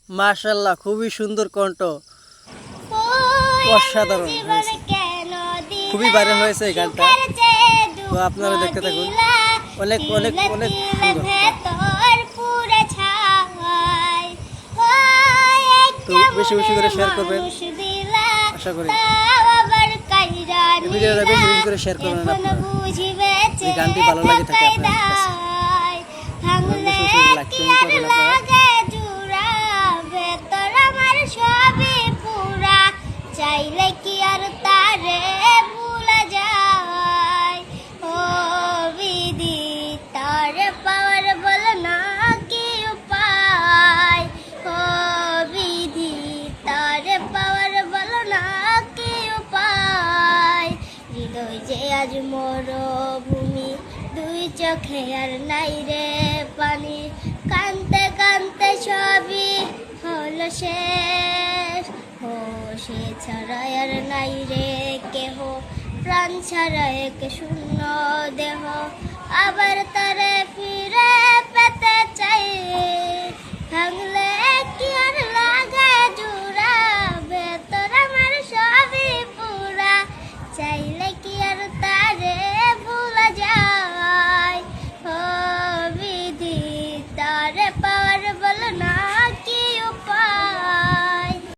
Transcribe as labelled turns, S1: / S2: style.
S1: মাশাআল্লাহ, খুবই সুন্দর কণ্ঠ, অসাধারণ হয়েছে, খুবই ভাইরাল হয়েছে এই গানটা। তো আপনারা দেখতে থাকুন, অনেক অনেক অনেক সুন্দর। তো বেশি বেশি করে শেয়ার করবেন, আশা করি এই ভিডিওটা বেশি বেশি করে শেয়ার করবেন আপনারা, এই গানটি ভালো লাগে থাকে আপনার কাছে। বেশি বেশি করে লাইক কমেন্ট করবেন আপনারা।
S2: চাইলে কি আর তারে ভুলা যায়? ও বিধি, তারে পাওয়ার বল না কি উপায়? ও বিধি, তারে পাওয়ার বল না কি উপায়? হৃদয় যে আজ মরুভূমি, দুই চোখে আর নাই রে পানি, কানতে কানতে সবই হলো শেষ। সে ছাড়া আর নাই রে কেহ, প্রাণ ছাড়া এক শূন্য দেহ, আবার তারে